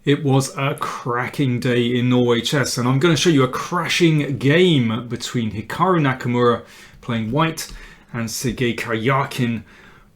It was a cracking day in Norway chess, and I'm going to show you a crashing game between Hikaru Nakamura playing white and Sergei Karjakin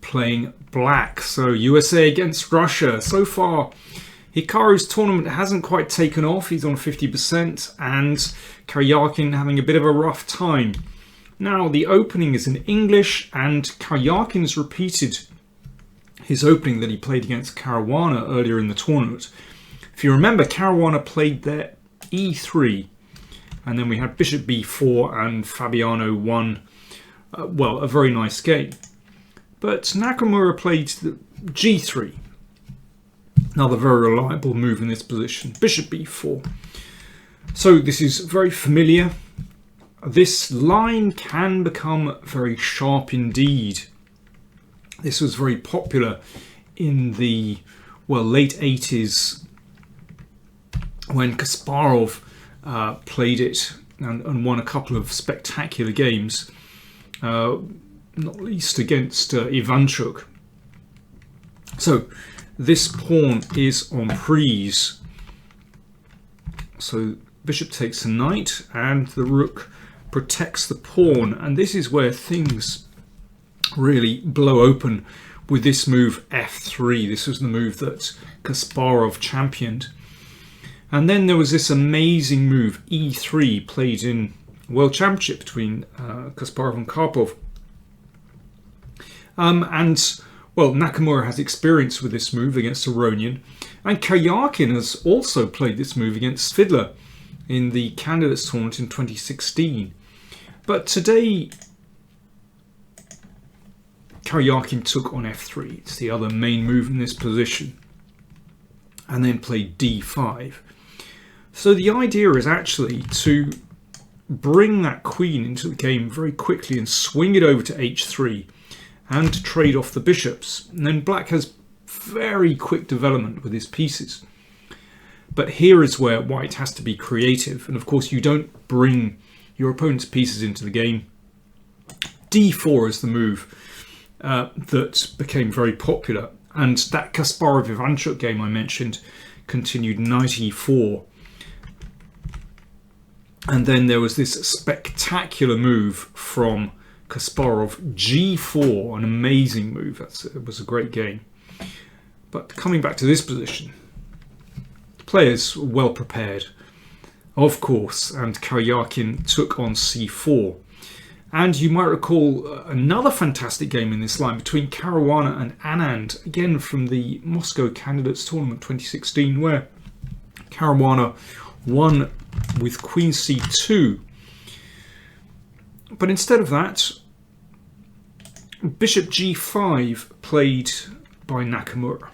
playing black. So USA against Russia. So far, Hikaru's tournament hasn't quite taken off. He's on 50%, and Karjakin having a bit of a rough time. Now, the opening is in English, and Karjakin has repeated his opening that he played against Caruana earlier in the tournament. If you remember, Caruana played there e3, and then we had bishop b4, and Fabiano won, well, a very nice game. But Nakamura played the g3, another very reliable move in this position, bishop b4. So this is very familiar. This line can become very sharp indeed. This was very popular in the, well, late 80s when Kasparov played it and won a couple of spectacular games, not least against Ivanchuk. So this pawn is on prise. So bishop takes a knight and the rook protects the pawn, and this is where things really blow open with this move f3. This was the move that Kasparov championed. And then there was this amazing move e3 played in World Championship between Kasparov and Karpov. And well, Nakamura has experience with this move against Aronian, and Karjakin has also played this move against Fiddler in the Candidates Tournament in 2016. But today, Karjakin took on f3. It's the other main move in this position. And then played d5. So the idea is actually to bring that queen into the game very quickly and swing it over to h3 and to trade off the bishops. And then black has very quick development with his pieces. But here is where white has to be creative. And of course, you don't bring your opponent's pieces into the game. d4 is the move that became very popular. And that Kasparov-Ivanchuk game I mentioned continued knight e4. And then there was this spectacular move from Kasparov, g4, an amazing move. It was a great game. But coming back to this position, the players were well prepared, of course, and Karjakin took on c4. And you might recall another fantastic game in this line between Caruana and Anand, again from the Moscow Candidates Tournament 2016, where Caruana won with queen c2. But instead of that, bishop g5 played by Nakamura.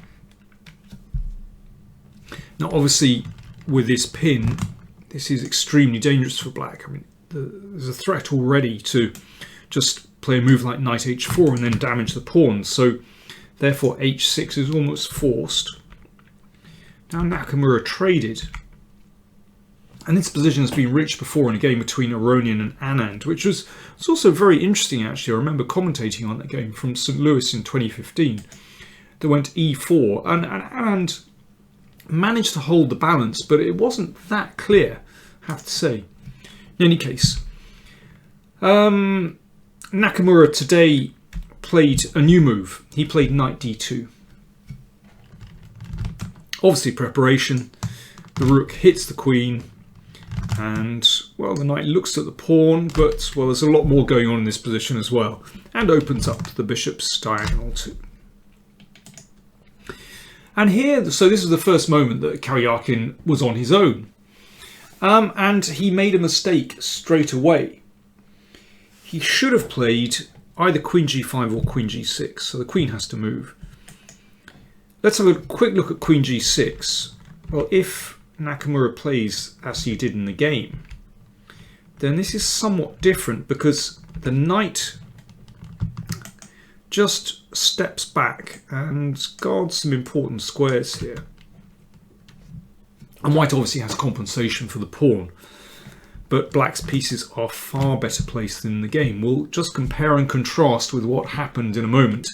Now obviously with this pin, this is extremely dangerous for black. I mean, there's a threat already to just play a move like knight h4 and then damage the pawn. So therefore h6 is almost forced. Now Nakamura traded. And this position has been reached before in a game between Aronian and Anand, which was also very interesting actually. I remember commentating on that game from St. Louis in 2015. They went e4 and Anand managed to hold the balance, but it wasn't that clear, I have to say. In any case, Nakamura today played a new move. He played knight d2. Obviously preparation. The rook hits the queen. And, well, the knight looks at the pawn, but, well, there's a lot more going on in this position as well. And opens up the bishop's diagonal too. And here, so this is the first moment that Karjakin was on his own. And he made a mistake straight away. He should have played either queen g5 or queen g6, so the queen has to move. Let's have a quick look at queen g6. Well, if Nakamura plays as he did in the game, then this is somewhat different because the knight just steps back and guards some important squares here. And white obviously has compensation for the pawn, but black's pieces are far better placed in the game. We'll just compare and contrast with what happened in a moment.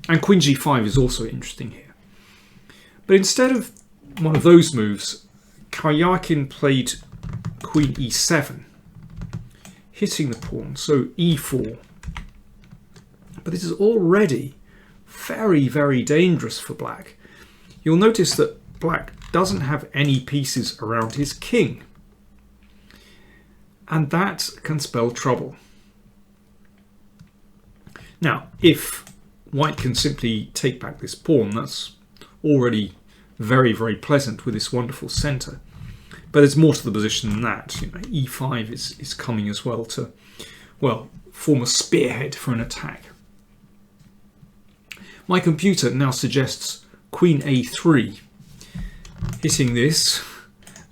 And queen g5 is also interesting here. But instead of one of those moves, Karjakin played queen e7, hitting the pawn, so e4. But this is already very, very dangerous for black. You'll notice that black doesn't have any pieces around his king. And that can spell trouble. Now, if white can simply take back this pawn, that's already very, very pleasant with this wonderful centre. But there's more to the position than that. You know, e5 is coming as well to, well, form a spearhead for an attack. My computer now suggests queen a3, hitting this,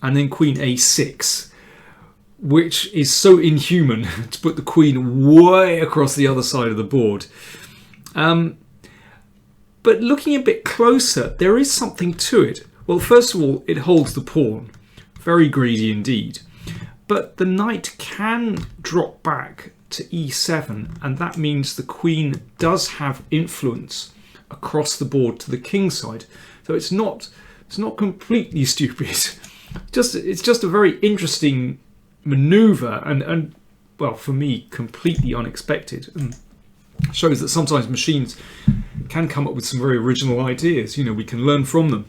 and then queen a6, which is so inhuman to put the queen way across the other side of the board. But looking a bit closer, there is something to it. Well, first of all, it holds the pawn. Very greedy indeed. But the knight can drop back to e7, and that means the queen does have influence across the board to the king side. So it's not completely stupid. It's just a very interesting maneuver, and well, for me, completely unexpected. And shows that sometimes machines can come up with some very original ideas. You know, we can learn from them.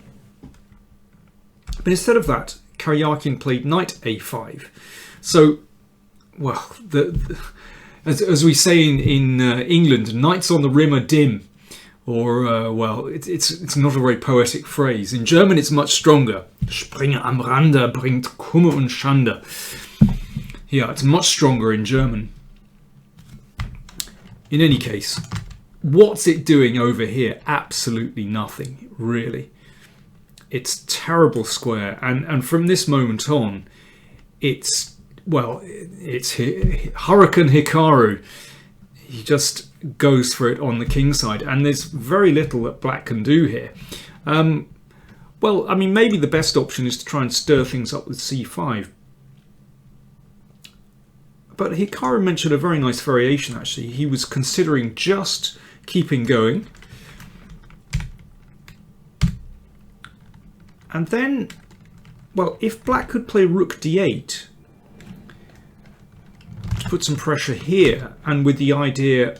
But instead of that, Karjakin played knight a5. So, well, as we say in England, knights on the rim are dim. Or, well, it's not a very poetic phrase. In German, it's much stronger. Springe am Rande bringt Kummer und Schande. Yeah, it's much stronger in German. In any case, what's it doing over here? Absolutely nothing, really. It's terrible square, and from this moment on, it's Hurricane Hikaru. He just goes for it on the king side, and there's very little that black can do here. Well, I mean, maybe the best option is to try and stir things up with c5. But Hikaru mentioned a very nice variation, actually. He was considering just keeping going. And then, well, if black could play rook d8, to put some pressure here, and with the idea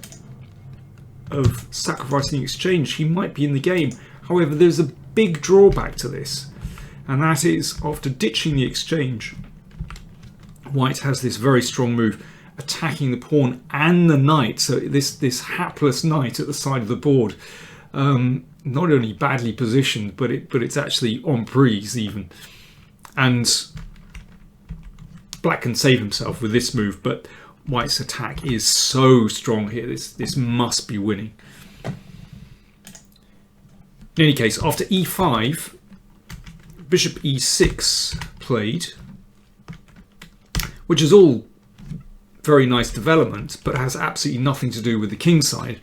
of sacrificing the exchange, he might be in the game. However, there's a big drawback to this, and that is, after ditching the exchange, white has this very strong move, attacking the pawn and the knight. So this hapless knight at the side of the board, not only badly positioned, but it's actually en prise even. And black can save himself with this move, but white's attack is so strong here. This must be winning. In any case, after e5, bishop e6 played, which is all very nice development, but has absolutely nothing to do with the king side.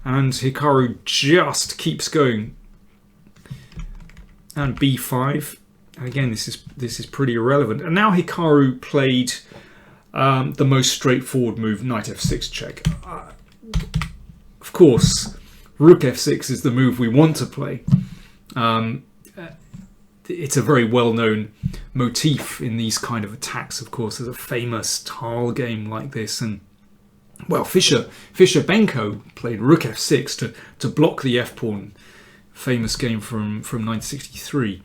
And Hikaru just keeps going. And b5. And again, this is pretty irrelevant. And now Hikaru played the most straightforward move, knight f6 check. Of course, rook f6 is the move we want to play. It's a very well-known motif in these kind of attacks, of course. There's a famous tile game like this, and well, Fischer Benko played rook f6 to block the f-pawn. Famous game from 1963.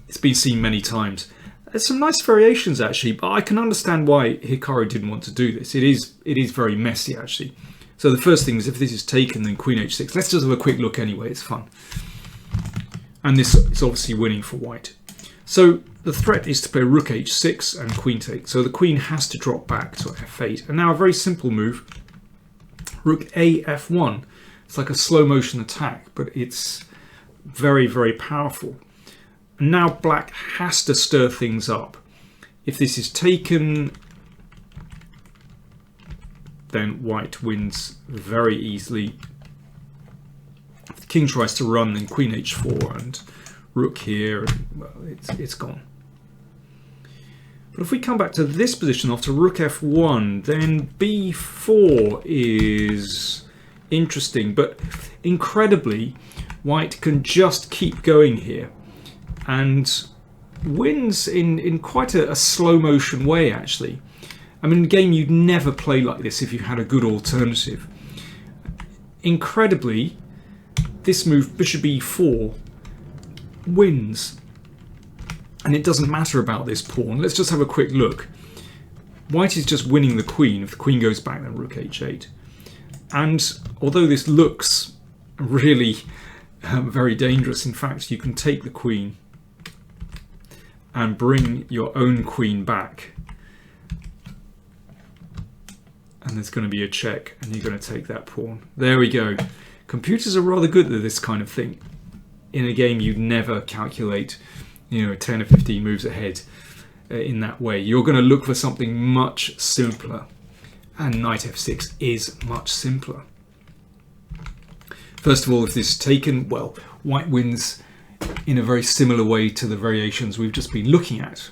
It's been seen many times. There's some nice variations actually, but I can understand why Hikaru didn't want to do this. It is very messy actually. So the first thing is, if this is taken, then queen h6. Let's just have a quick look anyway. It's fun. And this is obviously winning for white. So the threat is to play rook h6 and queen take. So the queen has to drop back to f8. And now a very simple move, rook a f1. It's like a slow motion attack, but it's very, very powerful. And now black has to stir things up. If this is taken, then white wins very easily. If the king tries to run, then queen h4 and rook here, and well, it's gone. But if we come back to this position after rook f1, then b4 is interesting, but incredibly, White can just keep going here and wins in quite a slow motion way, actually. I mean, a game you'd never play like this if you had a good alternative. Incredibly, this move, bishop e4, wins. And it doesn't matter about this pawn. Let's just have a quick look. White is just winning the queen. If the queen goes back, then rook h8. And although this looks really very dangerous, in fact, you can take the queen and bring your own queen back. And there's going to be a check, and you're going to take that pawn. There we go. Computers are rather good at this kind of thing. In a game, you'd never calculate, 10 or 15 moves ahead in that way. You're going to look for something much simpler. And knight f6 is much simpler. First of all, if this is taken, well, white wins in a very similar way to the variations we've just been looking at.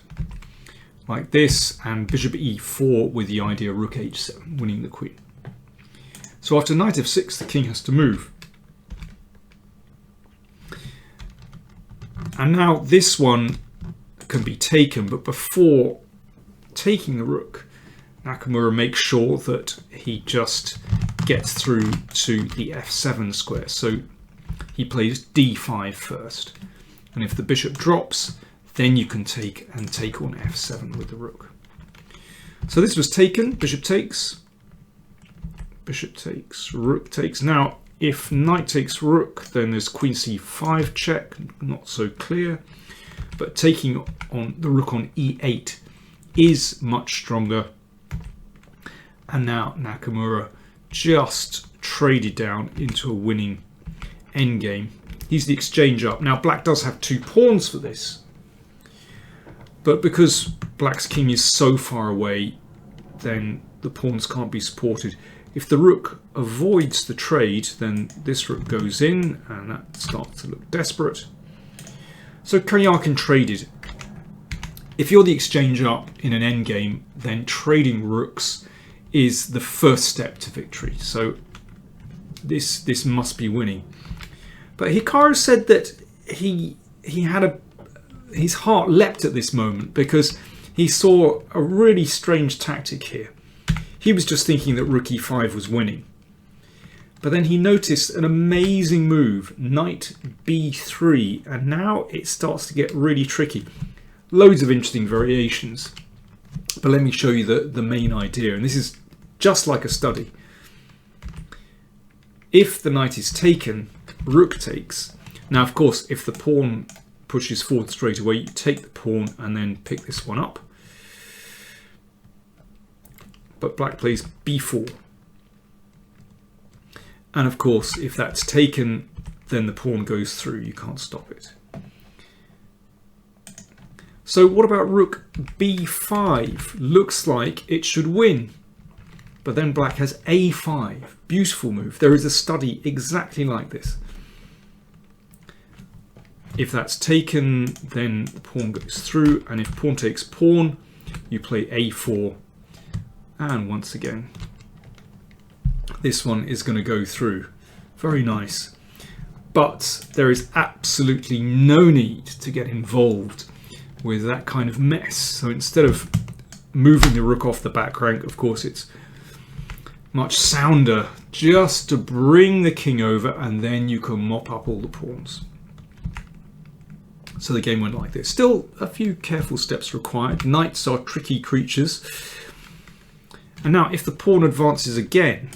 Like this, and bishop e4 with the idea of rook h7, winning the queen. So after knight f6, the king has to move. And now this one can be taken, but before taking the rook, Nakamura makes sure that he just gets through to the f7 square. So he plays d5 first. And if the bishop drops, then you can take on f7 with the rook. So this was taken, bishop takes, rook takes. Now, if knight takes rook, then there's queen c5 check, not so clear. But taking on the rook on e8 is much stronger. And now Nakamura just traded down into a winning endgame. He's the exchange up. Now black does have 2 pawns for this. But because black's king is so far away, then the pawns can't be supported. If the rook avoids the trade, then this rook goes in, and that starts to look desperate. So Karjakin traded. If you're the exchange up in an endgame, then trading rooks is the first step to victory. So this must be winning. But Hikaru said that he had his heart leapt at this moment because he saw a really strange tactic here. He was just thinking that rook e5 was winning. But then he noticed an amazing move, knight b3, and now it starts to get really tricky. Loads of interesting variations. But let me show you the main idea, and this is just like a study. If the knight is taken, rook takes. Now, of course, if the pawn pushes forward straight away, you take the pawn and then pick this one up. But black plays b4. And of course, if that's taken, then the pawn goes through. You can't stop it. So what about rook b5? Looks like it should win. But then black has a5. Beautiful move. There is a study exactly like this. If that's taken, then the pawn goes through. And if pawn takes pawn, you play a4. And once again, this one is going to go through. Very nice. But there is absolutely no need to get involved with that kind of mess. So instead of moving the rook off the back rank, of course, it's much sounder just to bring the king over, and then you can mop up all the pawns. So the game went like this. Still a few careful steps required. Knights are tricky creatures. And now if the pawn advances again,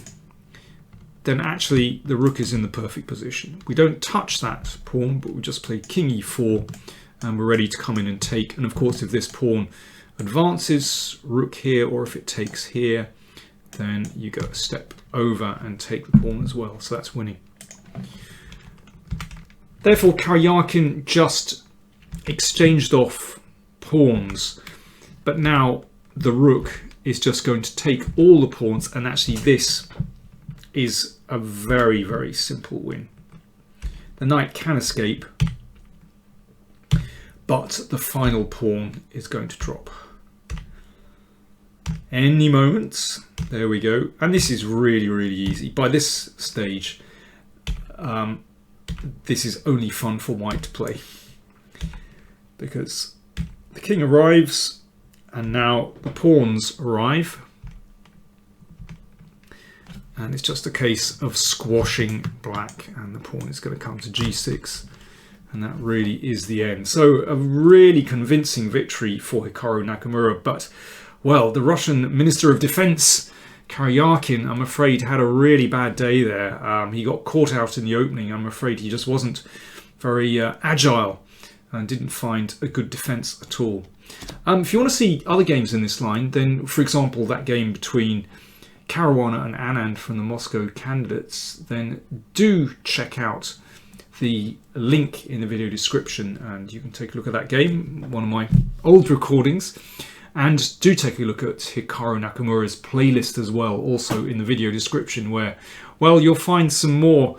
then actually the rook is in the perfect position. We don't touch that pawn, but we just play king e4, and we're ready to come in and take. And of course, if this pawn advances, rook here, or if it takes here, then you go a step over and take the pawn as well. So that's winning. Therefore, Karjakin just exchanged off pawns, but now the rook is just going to take all the pawns, and actually this is a very, very simple win. The knight can escape, but the final pawn is going to drop. Any moment. There we go. And this is really, really easy. By this stage, this is only fun for white to play, because the king arrives and now the pawns arrive, and it's just a case of squashing black, and the pawn is going to come to g6, and that really is the end. So a really convincing victory for Hikaru Nakamura, but well, the Russian Minister of Defense Karjakin, I'm afraid, had a really bad day there. He got caught out in the opening. I'm afraid he just wasn't very agile and didn't find a good defense at all. If you want to see other games in this line, then for example that game between Caruana and Anand from the Moscow candidates, then do check out the link in the video description and you can take a look at that game, one of my old recordings. And do take a look at Hikaru Nakamura's playlist as well, also in the video description, where, well, you'll find some more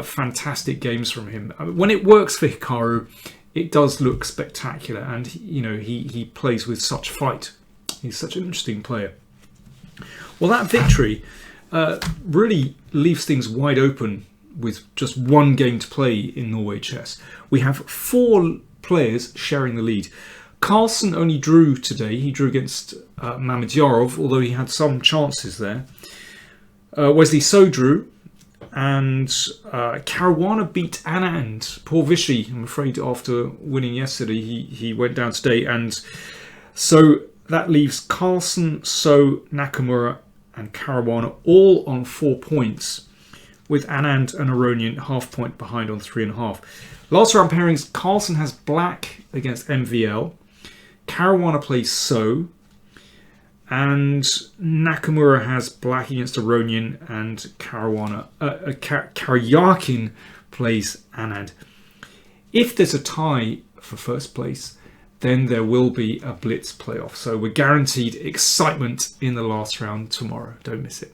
fantastic games from him. When it works for Hikaru, it does look spectacular, and you know he plays with such fight. He's such an interesting player. Well, that victory really leaves things wide open with just one game to play in Norway chess. We have 4 players sharing the lead. Carlsen only drew today. He drew against Mamedyarov, although he had some chances there. Wesley So drew, and Caruana beat Anand. Poor Vishy, I'm afraid, after winning yesterday, he went down today. And so that leaves Carlsen, So, Nakamura and Caruana all on 4 points, with Anand and Aronian half point behind on 3.5. Last round pairings, Carlsen has black against MVL. Caruana plays So, and Nakamura has black against Aronian, and Karjakin plays Anand. If there's a tie for first place, then there will be a blitz playoff. So we're guaranteed excitement in the last round tomorrow. Don't miss it.